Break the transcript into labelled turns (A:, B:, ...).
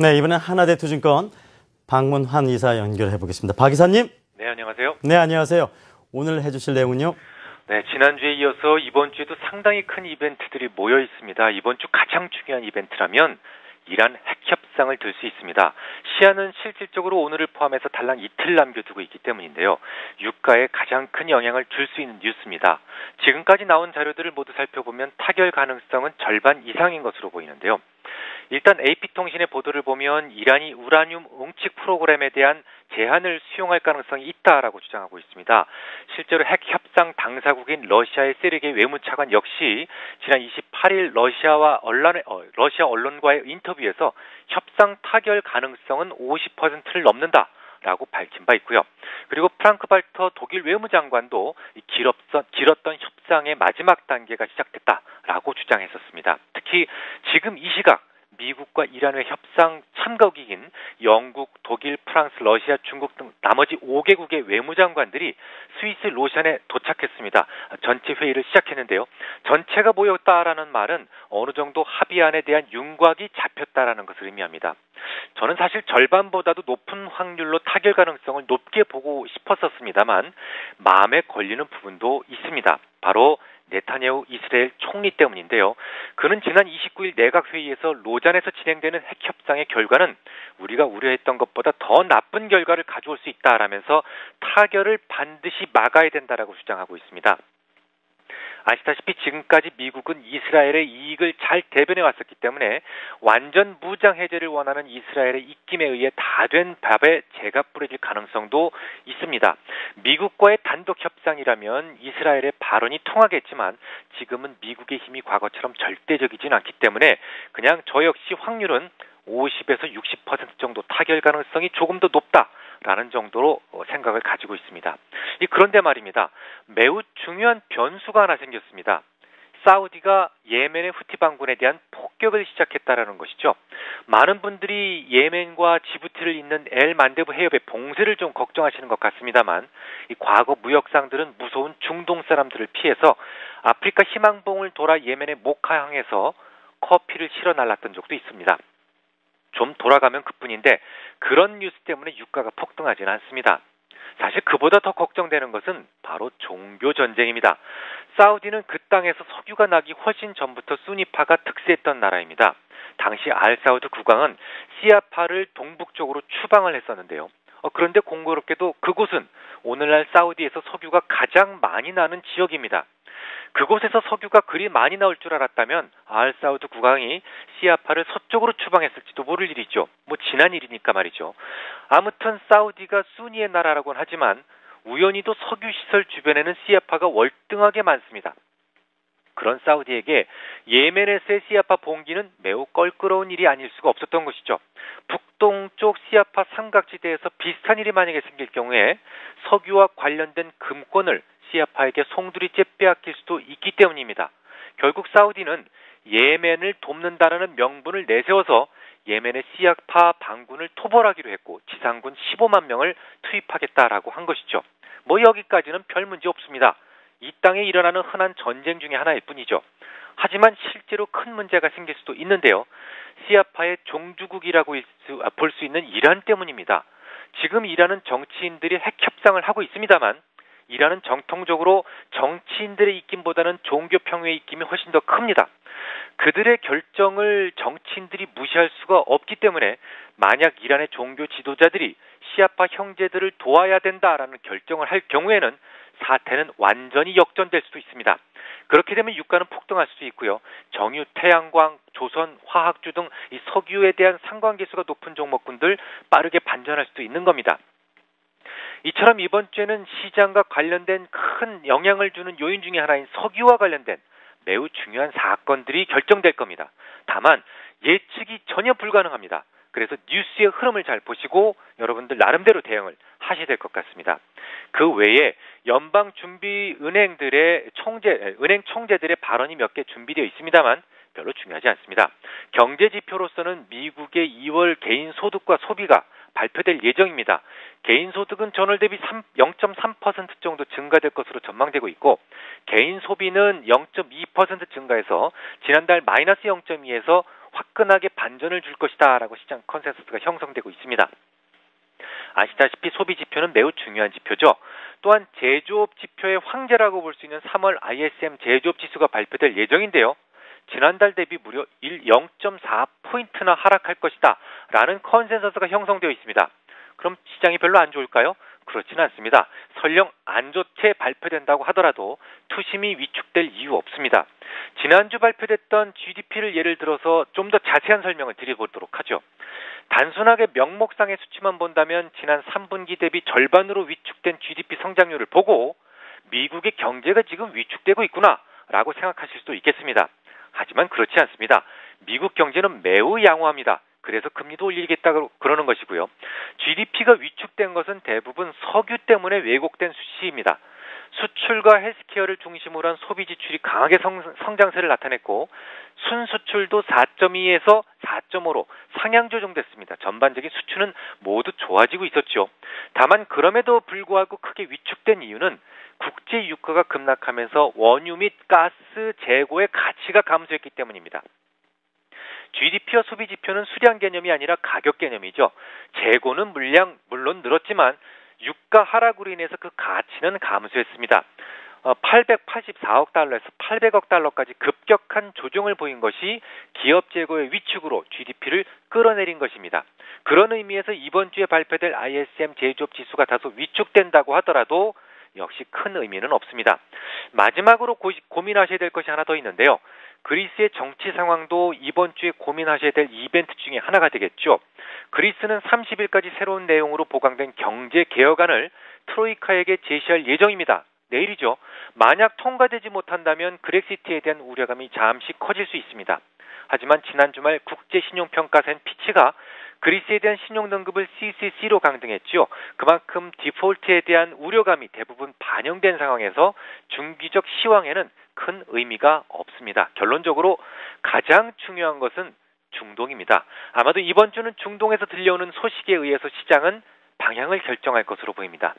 A: 네, 이번엔 하나대 투증권 박문환 이사 연결해 보겠습니다. 박 이사님.
B: 네, 안녕하세요.
A: 네, 안녕하세요. 오늘 해주실 내용은요?
B: 네, 지난주에 이어서 이번 주에도 상당히 큰 이벤트들이 모여 있습니다. 이번 주 가장 중요한 이벤트라면 이란 핵 협상을 들 수 있습니다. 시한은 실질적으로 오늘을 포함해서 달랑 이틀 남겨두고 있기 때문인데요. 유가에 가장 큰 영향을 줄 수 있는 뉴스입니다. 지금까지 나온 자료들을 모두 살펴보면 타결 가능성은 절반 이상인 것으로 보이는데요. 일단 AP통신의 보도를 보면 이란이 우라늄 응축 프로그램에 대한 제한을 수용할 가능성이 있다라고 주장하고 있습니다. 실제로 핵 협상 당사국인 러시아의 세르게이 외무차관 역시 지난 28일 러시아 언론과의 인터뷰에서 협상 타결 가능성은 50%를 넘는다라고 밝힌 바 있고요. 그리고 프랑크 발터 독일 외무장관도 길었던 협상의 마지막 단계가 시작됐다라고 주장했었습니다. 특히 지금 이 시각 미국과 이란의 협상 참가국인 영국, 독일, 프랑스, 러시아, 중국 등 나머지 5개국의 외무장관들이 스위스 로션에 도착했습니다. 전체 회의를 시작했는데요. 전체가 모였다라는 말은 어느 정도 합의안에 대한 윤곽이 잡혔다라는 것을 의미합니다. 저는 사실 절반보다도 높은 확률로 타결 가능성을 높게 보고 싶었었습니다만 마음에 걸리는 부분도 있습니다. 바로 네타냐후 이스라엘 총리 때문인데요. 그는 지난 29일 내각회의에서 로잔에서 진행되는 핵 협상의 결과는 우리가 우려했던 것보다 더 나쁜 결과를 가져올 수 있다라면서 타결을 반드시 막아야 된다라고 주장하고 있습니다. 아시다시피 지금까지 미국은 이스라엘의 이익을 잘 대변해 왔었기 때문에 완전 무장 해제를 원하는 이스라엘의 입김에 의해 다 된 밥에 재가 뿌려질 가능성도 있습니다. 미국과의 단독 협상이라면 이스라엘의 발언이 통하겠지만 지금은 미국의 힘이 과거처럼 절대적이진 않기 때문에 그냥 저 역시 확률은 50에서 60% 정도 타결 가능성이 조금 더 높다라는 정도로 생각을 가지고 있습니다. 그런데 말입니다. 매우 중요한 변수가 하나 생겼습니다. 사우디가 예멘의 후티 반군에 대한 폭격을 시작했다라는 것이죠. 많은 분들이 예멘과 지부티를 잇는 엘 만데브 해협의 봉쇄를 좀 걱정하시는 것 같습니다만 이 과거 무역상들은 무서운 중동 사람들을 피해서 아프리카 희망봉을 돌아 예멘의 모카항에서 커피를 실어 날랐던 적도 있습니다. 좀 돌아가면 그뿐인데 그런 뉴스 때문에 유가가 폭등하지는 않습니다. 사실 그보다 더 걱정되는 것은 바로 종교 전쟁입니다. 사우디는 그 땅에서 석유가 나기 훨씬 전부터 수니파가 득세했던 나라입니다. 당시 알사우드 국왕은 시아파를 동북쪽으로 추방을 했었는데요. 그런데 공교롭게도 그곳은 오늘날 사우디에서 석유가 가장 많이 나는 지역입니다. 그곳에서 석유가 그리 많이 나올 줄 알았다면 알사우드 국왕이 시아파를 서쪽으로 추방했을지도 모를 일이죠. 지난 일이니까 말이죠. 아무튼 사우디가 수니의 나라라고는 하지만 우연히도 석유 시설 주변에는 시아파가 월등하게 많습니다. 그런 사우디에게 예멘에서의 시아파 봉기는 매우 껄끄러운 일이 아닐 수가 없었던 것이죠. 북동쪽 시아파 삼각지대에서 비슷한 일이 만약에 생길 경우에 석유와 관련된 금권을 시아파에게 송두리째 빼앗길 수도 있기 때문입니다. 결국 사우디는 예멘을 돕는다라는 명분을 내세워서 예멘의 시아파 반군을 토벌하기로 했고 지상군 15만 명을 투입하겠다라고 한 것이죠. 여기까지는 별 문제 없습니다. 이 땅에 일어나는 흔한 전쟁 중에 하나일 뿐이죠. 하지만 실제로 큰 문제가 생길 수도 있는데요. 시아파의 종주국이라고 볼 수 있는 이란 때문입니다. 지금 이란은 정치인들이 핵 협상을 하고 있습니다만 이란은 정통적으로 정치인들의 입김보다는 종교 평화의 입김이 훨씬 더 큽니다. 그들의 결정을 정치인들이 무시할 수가 없기 때문에 만약 이란의 종교 지도자들이 시아파 형제들을 도와야 된다라는 결정을 할 경우에는 사태는 완전히 역전될 수도 있습니다. 그렇게 되면 유가는 폭등할 수도 있고요. 정유, 태양광, 조선, 화학주 등 이 석유에 대한 상관계수가 높은 종목군들 빠르게 반전할 수도 있는 겁니다. 이처럼 이번 주에는 시장과 관련된 큰 영향을 주는 요인 중에 하나인 석유와 관련된 매우 중요한 사건들이 결정될 겁니다. 다만 예측이 전혀 불가능합니다. 그래서 뉴스의 흐름을 잘 보시고 여러분들 나름대로 대응을 하셔야 될 것 같습니다. 그 외에 연방준비은행들의 은행 총재들의 발언이 몇 개 준비되어 있습니다만 별로 중요하지 않습니다. 경제지표로서는 미국의 2월 개인 소득과 소비가 발표될 예정입니다. 개인 소득은 전월 대비 0.3% 정도 증가될 것으로 전망되고 있고 개인 소비는 0.2% 증가해서 지난달 마이너스 0.2에서 화끈하게 반전을 줄 것이다 라고 시장 컨센서스가 형성되고 있습니다. 아시다시피 소비 지표는 매우 중요한 지표죠. 또한 제조업 지표의 황제라고 볼 수 있는 3월 ISM 제조업 지수가 발표될 예정인데요. 지난달 대비 무려 0.4포인트나 하락할 것이다 라는 컨센서스가 형성되어 있습니다. 그럼 시장이 별로 안 좋을까요? 그렇지는 않습니다. 설령 안 좋게 발표된다고 하더라도 투심이 위축될 이유 없습니다. 지난주 발표됐던 GDP를 예를 들어서 좀 더 자세한 설명을 드려보도록 하죠. 단순하게 명목상의 수치만 본다면 지난 3분기 대비 절반으로 위축된 GDP 성장률을 보고 미국의 경제가 지금 위축되고 있구나 라고 생각하실 수도 있겠습니다. 하지만 그렇지 않습니다. 미국 경제는 매우 양호합니다. 그래서 금리도 올리겠다고 그러는 것이고요. GDP가 위축된 것은 대부분 석유 때문에 왜곡된 수치입니다. 수출과 헬스케어를 중심으로 한 소비 지출이 강하게 성장세를 나타냈고 순수출도 4.2에서 4.5로 상향 조정됐습니다. 전반적인 수출은 모두 좋아지고 있었죠. 다만 그럼에도 불구하고 크게 위축된 이유는 국제 유가가 급락하면서 원유 및 가스 재고의 가치가 감소했기 때문입니다. GDP와 소비 지표는 수량 개념이 아니라 가격 개념이죠. 재고는 물론 늘었지만 유가 하락으로 인해서 그 가치는 감소했습니다. 884억 달러에서 800억 달러까지 급격한 조정을 보인 것이 기업 재고의 위축으로 GDP를 끌어내린 것입니다. 그런 의미에서 이번 주에 발표될 ISM 제조업 지수가 다소 위축된다고 하더라도 역시 큰 의미는 없습니다. 마지막으로 고민하셔야 될 것이 하나 더 있는데요. 그리스의 정치 상황도 이번 주에 고민하셔야 될 이벤트 중에 하나가 되겠죠. 그리스는 30일까지 새로운 내용으로 보강된 경제 개혁안을 트로이카에게 제시할 예정입니다. 내일이죠. 만약 통과되지 못한다면 그렉시트에 대한 우려감이 잠시 커질 수 있습니다. 하지만 지난 주말 국제신용평가사인 피치가 그리스에 대한 신용등급을 CCC로 강등했죠. 그만큼 디폴트에 대한 우려감이 대부분 반영된 상황에서 중기적 시황에는 큰 의미가 없습니다. 결론적으로 가장 중요한 것은 중동입니다. 아마도 이번 주는 중동에서 들려오는 소식에 의해서 시장은 방향을 결정할 것으로 보입니다.